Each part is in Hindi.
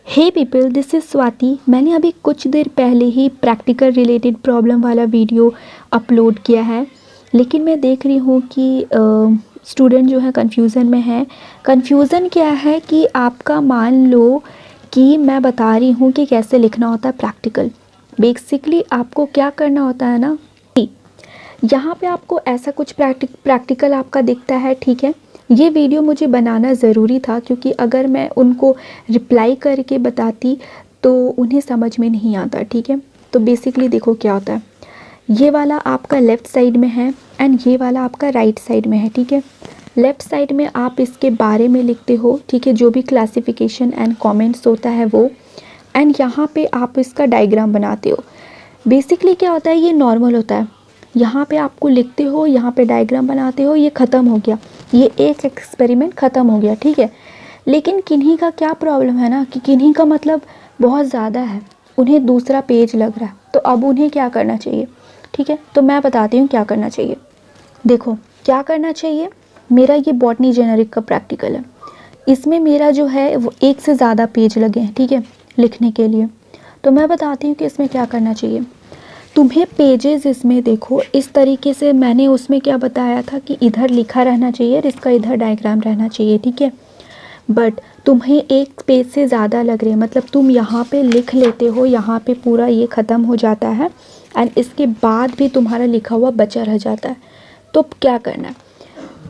Hey people, this is Swati. मैंने अभी कुछ देर पहले ही प्रैक्टिकल रिलेटेड प्रॉब्लम वाला वीडियो अपलोड किया है, लेकिन मैं देख रही हूँ कि स्टूडेंट जो है कन्फ्यूज़न में है। कन्फ्यूज़न क्या है कि आपका मान लो कि मैं बता रही हूँ कि कैसे लिखना होता है प्रैक्टिकल। बेसिकली आपको क्या करना होता है ना, यहाँ पे आपको ऐसा कुछ प्रैक्टिकल आपका दिखता है, ठीक है। ये वीडियो मुझे बनाना ज़रूरी था क्योंकि अगर मैं उनको रिप्लाई करके बताती तो उन्हें समझ में नहीं आता, ठीक है। तो बेसिकली देखो क्या होता है, ये वाला आपका लेफ़्ट साइड में है एंड ये वाला आपका राइट साइड में है, ठीक है। लेफ़्ट साइड में आप इसके बारे में लिखते हो, ठीक है, जो भी क्लासिफिकेशन एंड कमेंट्स होता है वो, एंड यहाँ पे आप इसका डायग्राम बनाते हो। बेसिकली क्या होता है, ये नॉर्मल होता है। यहाँ पे आपको लिखते हो, यहाँ पे डायग्राम बनाते हो, ये ख़त्म हो गया, ये एक एक्सपेरिमेंट ख़त्म हो गया, ठीक है। लेकिन किन्हीं का क्या प्रॉब्लम है ना कि किन्हीं का मतलब बहुत ज़्यादा है, उन्हें दूसरा पेज लग रहा है, तो अब उन्हें क्या करना चाहिए, ठीक है। तो मैं बताती हूँ क्या करना चाहिए। देखो क्या करना चाहिए, मेरा ये बॉटनी जेनेरिक का प्रैक्टिकल है, इसमें मेरा जो है वो एक से ज़्यादा पेज लगे हैं, ठीक है, लिखने के लिए। तो मैं बताती हूँ कि इसमें क्या करना चाहिए। तुम्हें पेजेस इसमें देखो इस तरीके से, मैंने उसमें क्या बताया था कि इधर लिखा रहना चाहिए और इसका इधर डायग्राम रहना चाहिए, ठीक है। बट तुम्हें एक पेज से ज़्यादा लग रही है, मतलब तुम यहाँ पे लिख लेते हो, यहाँ पे पूरा ये ख़त्म हो जाता है एंड इसके बाद भी तुम्हारा लिखा हुआ बचा रह जाता है। तो क्या करना है,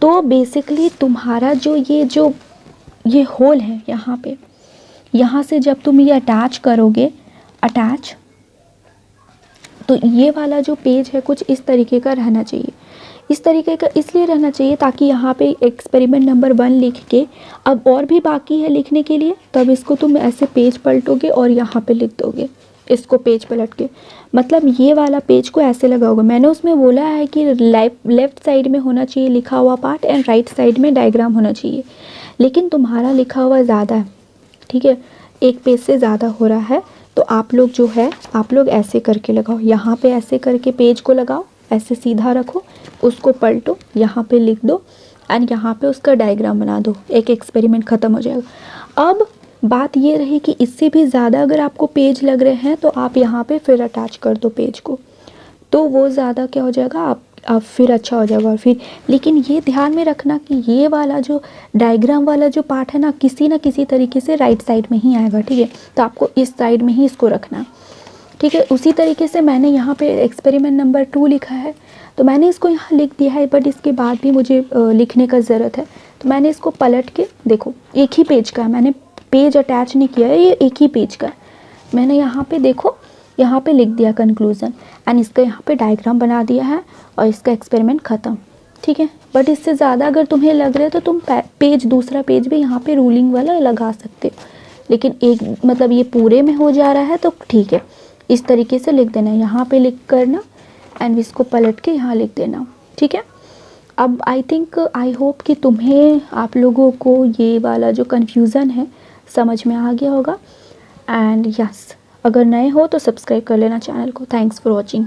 तो बेसिकली तुम्हारा जो ये होल है यहाँ पे, यहाँ से जब तुम ये अटैच करोगे, अटैच, तो ये वाला जो पेज है कुछ इस तरीके का रहना चाहिए। इस तरीके का इसलिए रहना चाहिए ताकि यहाँ पे एक्सपेरिमेंट नंबर 1 लिख के, अब और भी बाकी है लिखने के लिए, तब इसको तुम ऐसे पेज पलटोगे और यहाँ पे लिख दोगे, इसको पेज पलट के, मतलब ये वाला पेज को ऐसे लगाओगे। मैंने उसमें बोला है कि लेफ़्ट साइड में होना चाहिए लिखा हुआ पार्ट एंड राइट साइड में डायग्राम होना चाहिए, लेकिन तुम्हारा लिखा हुआ ज़्यादा है, ठीक है, एक पेज से ज़्यादा हो रहा है। तो आप लोग जो है, आप लोग ऐसे करके लगाओ, यहाँ पे ऐसे करके पेज को लगाओ, ऐसे सीधा रखो, उसको पलटो, यहाँ पे लिख दो एंड यहाँ पे उसका डायग्राम बना दो, एक एक्सपेरिमेंट ख़त्म हो जाएगा। अब बात ये रही कि इससे भी ज़्यादा अगर आपको पेज लग रहे हैं तो आप यहाँ पे फिर अटैच कर दो पेज को, तो वो ज़्यादा क्या हो जाएगा, आप फिर अच्छा हो जाएगा। और फिर लेकिन ये ध्यान में रखना कि ये वाला जो डायग्राम वाला जो पार्ट है ना किसी तरीके से राइट साइड में ही आएगा, ठीक है। तो आपको इस साइड में ही इसको रखना, ठीक है। उसी तरीके से मैंने यहाँ पे एक्सपेरिमेंट नंबर 2 लिखा है, तो मैंने इसको यहाँ लिख दिया है, बट इसके बाद भी मुझे लिखने का ज़रूरत है, तो मैंने इसको पलट के, देखो एक ही पेज का है, मैंने पेज अटैच नहीं किया है, ये एक ही पेज का है। मैंने यहाँ पे देखो, यहाँ पे लिख दिया कंक्लूज़न एंड इसका यहाँ पे डायग्राम बना दिया है और इसका एक्सपेरिमेंट ख़त्म, ठीक है। बट इससे ज़्यादा अगर तुम्हें लग रहा है तो तुम पेज, दूसरा पेज भी यहाँ पे रूलिंग वाला लगा सकते हो, लेकिन एक मतलब ये पूरे में हो जा रहा है तो ठीक है, इस तरीके से लिख देना, यहाँ पे लिख करना एंड इसको पलट के यहाँ लिख देना, ठीक है। अब आई होप कि तुम्हें, आप लोगों को ये वाला जो कन्फ्यूज़न है समझ में आ गया होगा। एंड यस, अगर नए हो तो सब्सक्राइब कर लेना चैनल को। Thanks for watching.